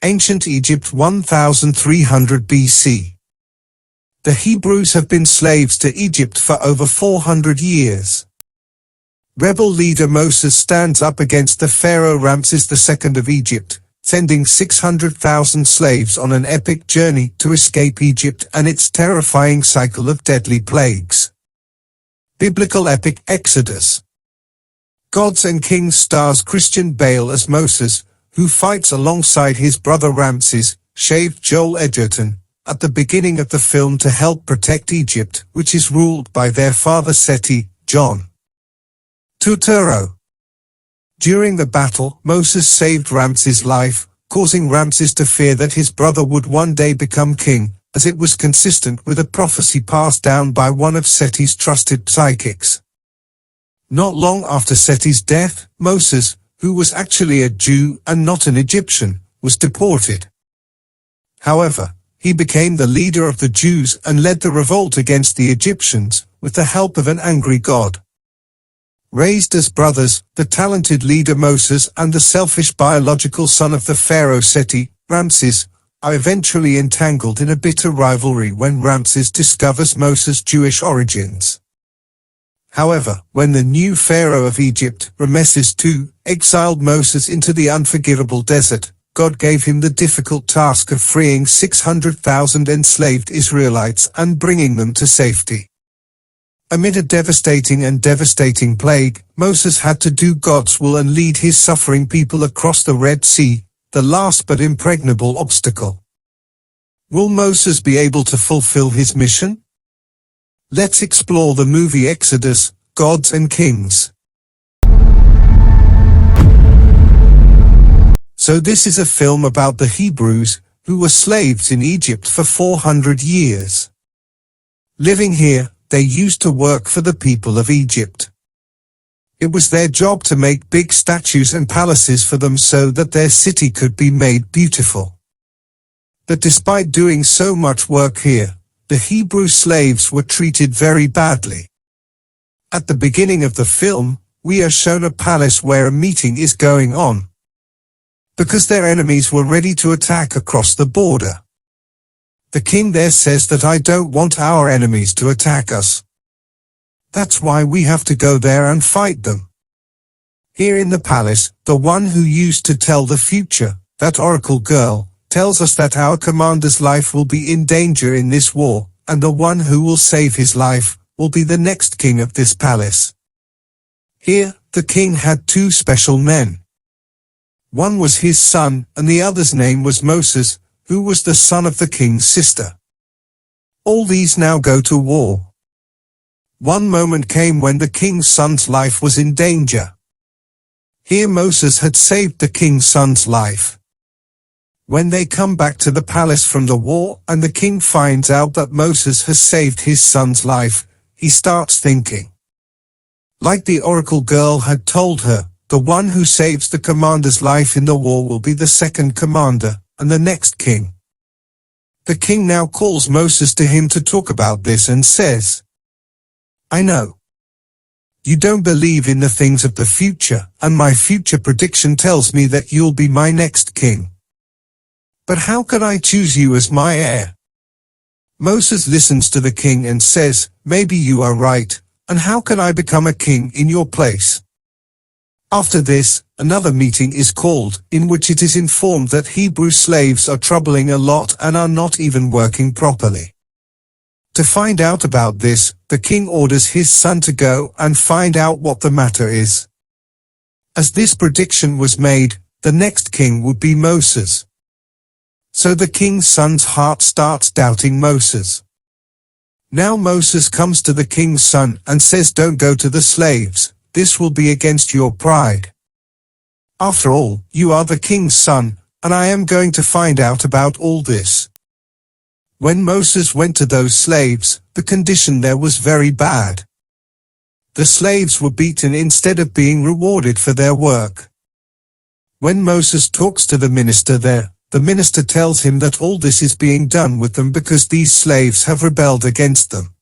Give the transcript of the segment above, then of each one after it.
Ancient Egypt 1300 BC. The Hebrews have been slaves to Egypt for over 400 years. Rebel leader Moses stands up against the Pharaoh Ramses II of Egypt, sending 600,000 slaves on an epic journey to escape Egypt and its terrifying cycle of deadly plagues. Biblical epic Exodus. Gods and Kings stars Christian Bale as Moses, who fights alongside his brother Ramses, shaved Joel Edgerton, at the beginning of the film to help protect Egypt, which is ruled by their father Seti, John Turturro. During the battle, Moses saved Ramses' life, causing Ramses to fear that his brother would one day become king, as it was consistent with a prophecy passed down by one of Seti's trusted psychics. Not long after Seti's death, Moses, who was actually a Jew and not an Egyptian, was deported. However, he became the leader of the Jews and led the revolt against the Egyptians, with the help of an angry God. Raised as brothers, the talented leader Moses and the selfish biological son of the pharaoh Seti, Ramses, are eventually entangled in a bitter rivalry when Ramses discovers Moses' Jewish origins. However, when the new pharaoh of Egypt, Ramesses II, exiled Moses into the unforgivable desert, God gave him the difficult task of freeing 600,000 enslaved Israelites and bringing them to safety. Amid a devastating plague, Moses had to do God's will and lead his suffering people across the Red Sea, the last but impregnable obstacle. Will Moses be able to fulfill his mission? Let's explore the movie Exodus, Gods and Kings. So this is a film about the Hebrews, who were slaves in Egypt for 400 years. Living here, they used to work for the people of Egypt. It was their job to make big statues and palaces for them so that their city could be made beautiful. But despite doing so much work here, the Hebrew slaves were treated very badly. At the beginning of the film, we are shown a palace where a meeting is going on, because their enemies were ready to attack across the border. The king there says that I don't want our enemies to attack us. That's why we have to go there and fight them. Here in the palace, the one who used to tell the future, that oracle girl, tells us that our commander's life will be in danger in this war, and the one who will save his life will be the next king of this palace. Here, the king had two special men. One was his son, and the other's name was Moses, who was the son of the king's sister. All these now go to war. One moment came when the king's son's life was in danger. Here Moses had saved the king's son's life. When they come back to the palace from the war and the king finds out that Moses has saved his son's life, he starts thinking. Like the oracle girl had told her, the one who saves the commander's life in the war will be the second commander, and the next king. The king now calls Moses to him to talk about this and says, I know. You don't believe in the things of the future, and my future prediction tells me that you'll be my next king. But how can I choose you as my heir? Moses listens to the king and says, maybe you are right, and how can I become a king in your place? After this, another meeting is called, in which it is informed that Hebrew slaves are troubling a lot and are not even working properly. To find out about this, the king orders his son to go and find out what the matter is. As this prediction was made, the next king would be Moses. So the king's son's heart starts doubting Moses. Now Moses comes to the king's son and says, don't go to the slaves, this will be against your pride. After all, you are the king's son, and I am going to find out about all this. When Moses went to those slaves, the condition there was very bad. The slaves were beaten instead of being rewarded for their work. When Moses talks to the minister there, the minister tells him that all this is being done with them because these slaves have rebelled against them.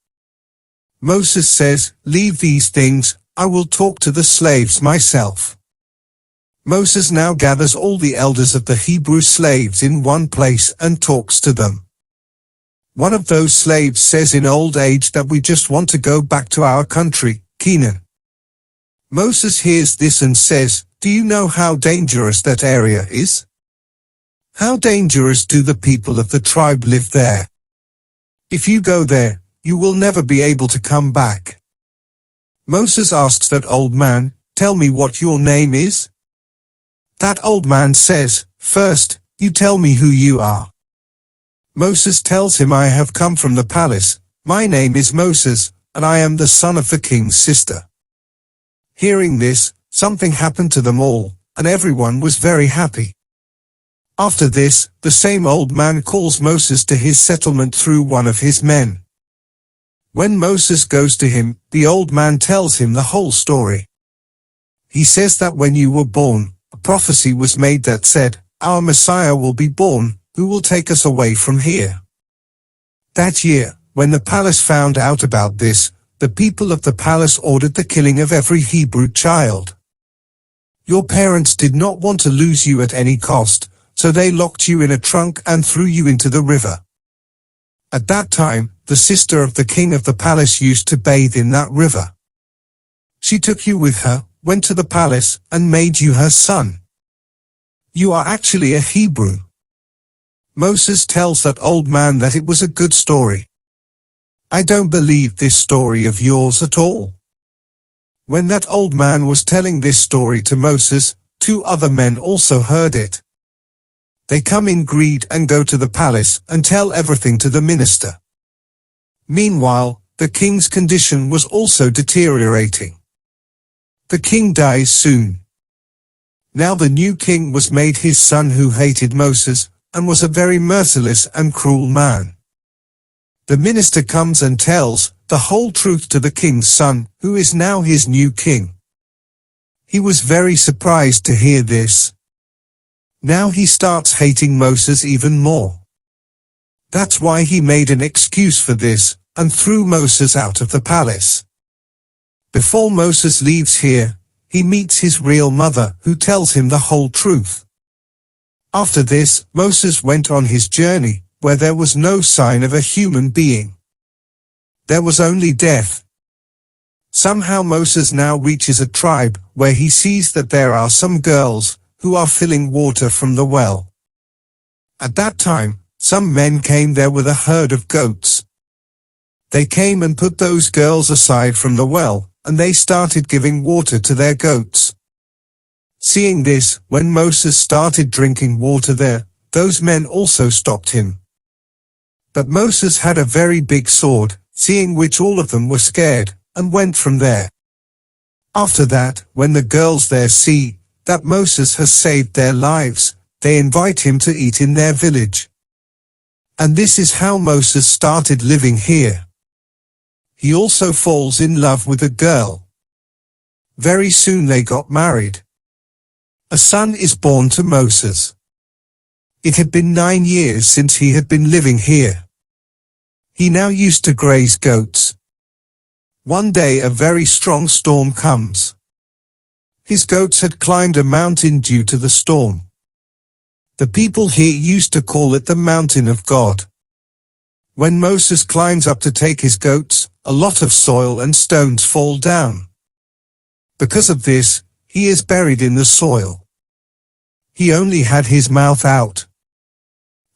Moses says, leave these things, I will talk to the slaves myself. Moses now gathers all the elders of the Hebrew slaves in one place and talks to them. One of those slaves says in old age that we just want to go back to our country, Canaan. Moses hears this and says, "Do you know how dangerous that area is? How dangerous do the people of the tribe live there? If you go there, you will never be able to come back." Moses asks that old man, "Tell me what your name is?" That old man says, "First, you tell me who you are." Moses tells him, "I have come from the palace. My name is Moses, and I am the son of the king's sister." Hearing this, something happened to them all, and everyone was very happy. After this, the same old man calls Moses to his settlement through one of his men. When Moses goes to him, the old man tells him the whole story. He says that when you were born, a prophecy was made that said, "Our Messiah will be born, who will take us away from here." That year, when the palace found out about this, the people of the palace ordered the killing of every Hebrew child. Your parents did not want to lose you at any cost, so they locked you in a trunk and threw you into the river. At that time, the sister of the king of the palace used to bathe in that river. She took you with her, went to the palace, and made you her son. You are actually a Hebrew. Moses tells that old man that it was a good story. I don't believe this story of yours at all. When that old man was telling this story to Moses, 2 other men also heard it. They come in greed and go to the palace and tell everything to the minister. Meanwhile, the king's condition was also deteriorating. The king dies soon. Now the new king was made his son, who hated Moses, and was a very merciless and cruel man. The minister comes and tells the whole truth to the king's son, who is now his new king. He was very surprised to hear this. Now he starts hating Moses even more. That's why he made an excuse for this, and threw Moses out of the palace. Before Moses leaves here, he meets his real mother, who tells him the whole truth. After this, Moses went on his journey, where there was no sign of a human being. There was only death. Somehow Moses now reaches a tribe, where he sees that there are some girls, who are filling water from the well. At that time, some men came there with a herd of goats. They came and put those girls aside from the well, and they started giving water to their goats. Seeing this, when Moses started drinking water there, those men also stopped him. But Moses had a very big sword, seeing which all of them were scared, and went from there. After that, when the girls there see that Moses has saved their lives, they invite him to eat in their village. And this is how Moses started living here. He also falls in love with a girl. Very soon they got married. A son is born to Moses. It had been 9 years since he had been living here. He now used to graze goats. One day a very strong storm comes. His goats had climbed a mountain due to the storm. The people here used to call it the Mountain of God. When Moses climbs up to take his goats, a lot of soil and stones fall down. Because of this, he is buried in the soil. He only had his mouth out.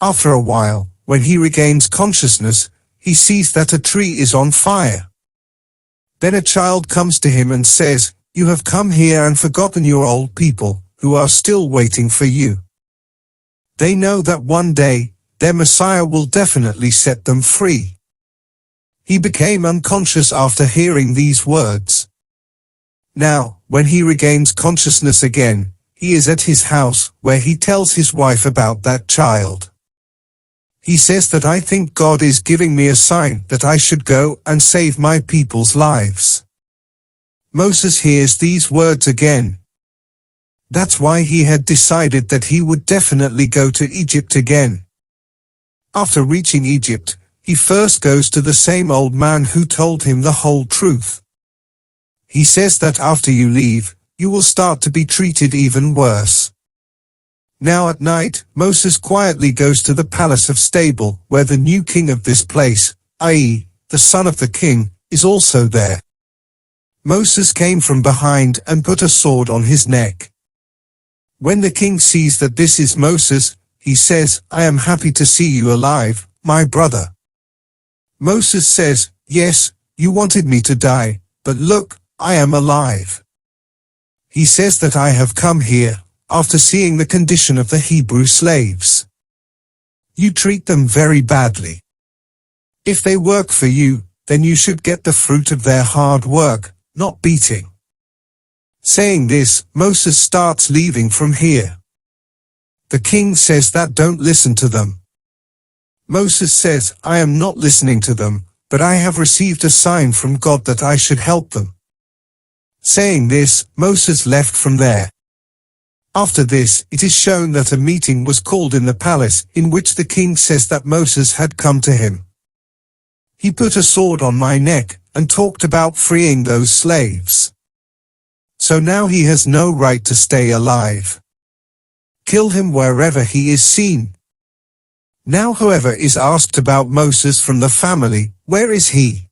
After a while, when he regains consciousness, he sees that a tree is on fire. Then a child comes to him and says, "You have come here and forgotten your old people, who are still waiting for you." They know that one day, their Messiah will definitely set them free. He became unconscious after hearing these words. Now, when he regains consciousness again, he is at his house, where he tells his wife about that child. He says that I think God is giving me a sign that I should go and save my people's lives. Moses hears these words again. That's why he had decided that he would definitely go to Egypt again. After reaching Egypt, he first goes to the same old man who told him the whole truth. He says that after you leave, you will start to be treated even worse. Now at night, Moses quietly goes to the palace of stable, where the new king of this place, i.e., the son of the king, is also there. Moses came from behind and put a sword on his neck. When the king sees that this is Moses, he says, "I am happy to see you alive, my brother." Moses says, "Yes, you wanted me to die, but look, I am alive." He says that I have come here, after seeing the condition of the Hebrew slaves. You treat them very badly. If they work for you, then you should get the fruit of their hard work, not beating. Saying this, Moses starts leaving from here. The king says that don't listen to them. Moses says, "I am not listening to them, but I have received a sign from God that I should help them." Saying this, Moses left from there. After this, it is shown that a meeting was called in the palace, in which the king says that Moses had come to him. He put a sword on my neck, and talked about freeing those slaves. So now he has no right to stay alive. Kill him wherever he is seen. Now whoever is asked about Moses from the family, where is he?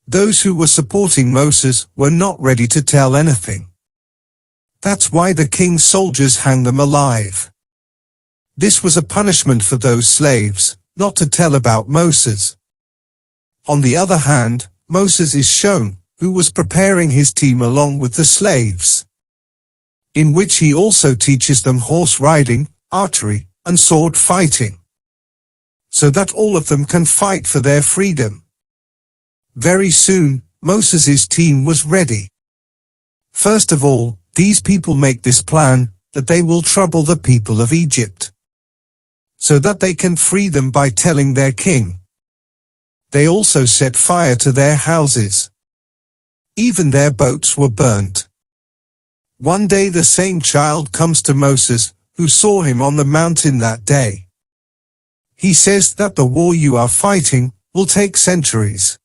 Those who were supporting Moses were not ready to tell anything. That's why the king's soldiers hang them alive. This was a punishment for those slaves, not to tell about Moses. On the other hand, Moses is shown, who was preparing his team along with the slaves, in which he also teaches them horse riding, archery, and sword fighting, so that all of them can fight for their freedom. Very soon, Moses' team was ready. First of all, these people make this plan, that they will trouble the people of Egypt, so that they can free them by telling their king. They also set fire to their houses. Even their boats were burnt. One day the same child comes to Moses, who saw him on the mountain that day. He says that the war you are fighting will take centuries.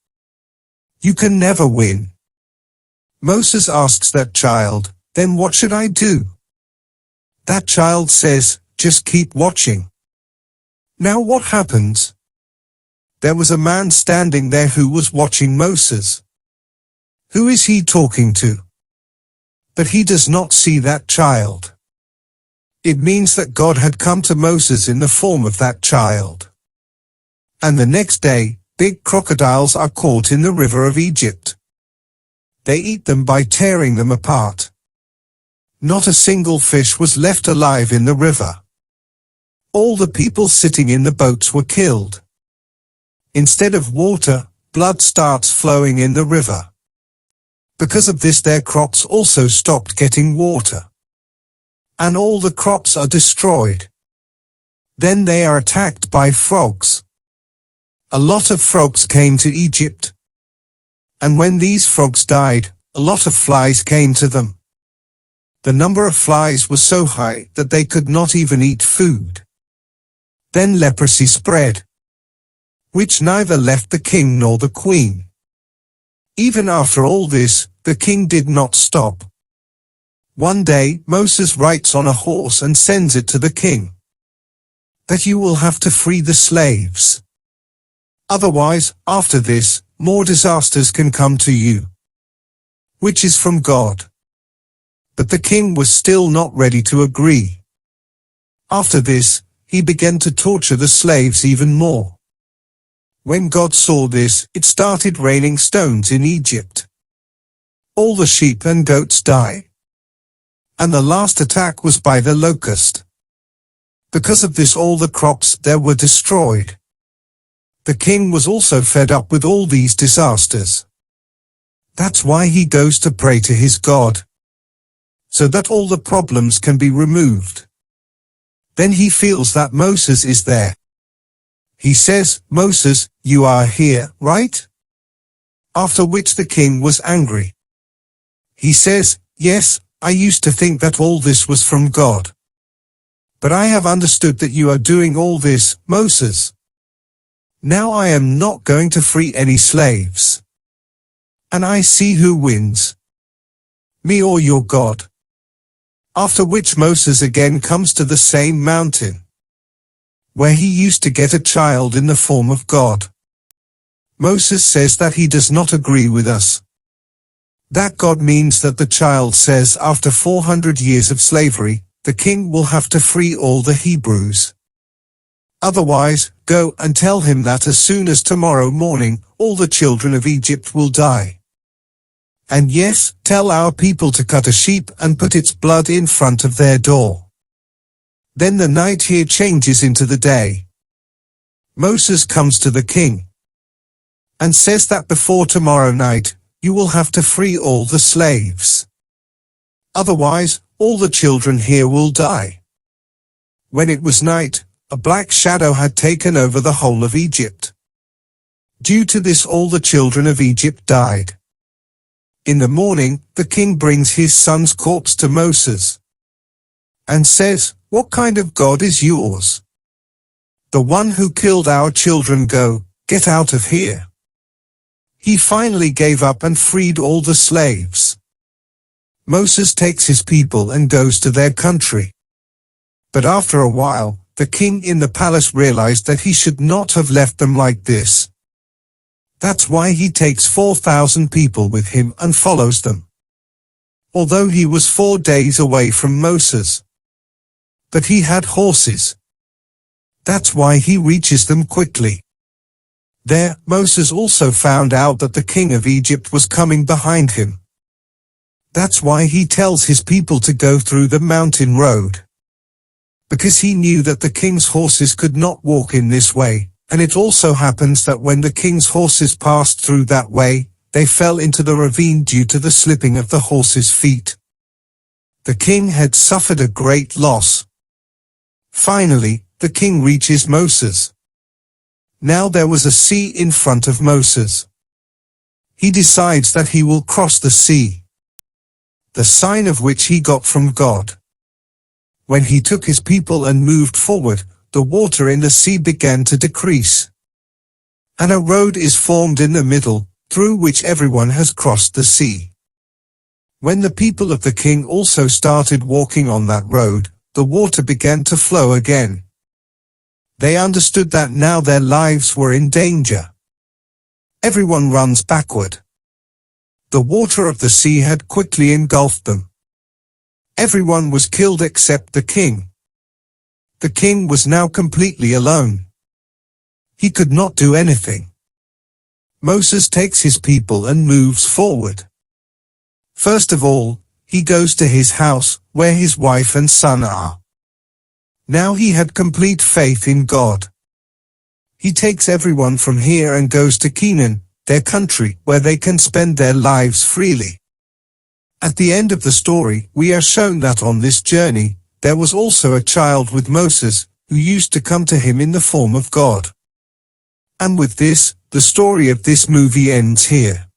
You can never win. Moses asks that child, "Then what should I do?" That child says, "Just keep watching." Now what happens? There was a man standing there who was watching Moses. Who is he talking to? But he does not see that child. It means that God had come to Moses in the form of that child. And the next day, big crocodiles are caught in the river of Egypt. They eat them by tearing them apart. Not a single fish was left alive in the river. All the people sitting in the boats were killed. Instead of water, blood starts flowing in the river. Because of this, their crops also stopped getting water. And all the crops are destroyed. Then they are attacked by frogs. A lot of frogs came to Egypt. And when these frogs died, a lot of flies came to them. The number of flies was so high that they could not even eat food. Then leprosy spread, which neither left the king nor the queen. Even after all this, the king did not stop. One day, Moses rides on a horse and sends it to the king, that you will have to free the slaves. Otherwise, after this, more disasters can come to you, which is from God. But the king was still not ready to agree. After this, he began to torture the slaves even more. When God saw this, it started raining stones in Egypt. All the sheep and goats died. And the last attack was by the locust. Because of this, all the crops there were destroyed. The king was also fed up with all these disasters. That's why he goes to pray to his God, so that all the problems can be removed. Then he feels that Moses is there. He says, "Moses, you are here, right?" After which the king was angry. He says, "Yes, I used to think that all this was from God. But I have understood that you are doing all this, Moses. Now I am not going to free any slaves. And I see who wins. me or your God? After which Moses again comes to the same mountain, where he used to get a child in the form of God. Moses says that he does not agree with us. That God means that the child says after 400 years of slavery, the king will have to free all the Hebrews. Otherwise, go and tell him that as soon as tomorrow morning, all the children of Egypt will die. And yes, tell our people to cut a sheep and put its blood in front of their door. Then the night here changes into the day. Moses comes to the king and says that before tomorrow night, you will have to free all the slaves. Otherwise, all the children here will die. When it was night, a black shadow had taken over the whole of Egypt. Due to this, all the children of Egypt died. In the morning, the king brings his son's corpse to Moses and says, "What kind of God is yours? The one who killed our children. Go, get out of here." He finally gave up and freed all the slaves. Moses takes his people and goes to their country. But after a while, the king in the palace realized that he should not have left them like this. That's why he takes 4,000 people with him and follows them. Although he was 4 days away from Moses. But he had horses. That's why he reaches them quickly. There, Moses also found out that the king of Egypt was coming behind him. That's why he tells his people to go through the mountain road. Because he knew that the king's horses could not walk in this way, and it also happens that when the king's horses passed through that way, they fell into the ravine due to the slipping of the horses' feet. The king had suffered a great loss. Finally, the king reaches Moses. Now there was a sea in front of Moses. He decides that he will cross the sea, the sign of which he got from God. When he took his people and moved forward, the water in the sea began to decrease. And a road is formed in the middle, through which everyone has crossed the sea. When the people of the king also started walking on that road, the water began to flow again. They understood that now their lives were in danger. Everyone runs backward. The water of the sea had quickly engulfed them. Everyone was killed except the king. The king was now completely alone. He could not do anything. Moses takes his people and moves forward. First of all, he goes to his house, where his wife and son are. Now he had complete faith in God. He takes everyone from here and goes to Canaan, their country, where they can spend their lives freely. At the end of the story, we are shown that on this journey, there was also a child with Moses, who used to come to him in the form of God. And with this, the story of this movie ends here.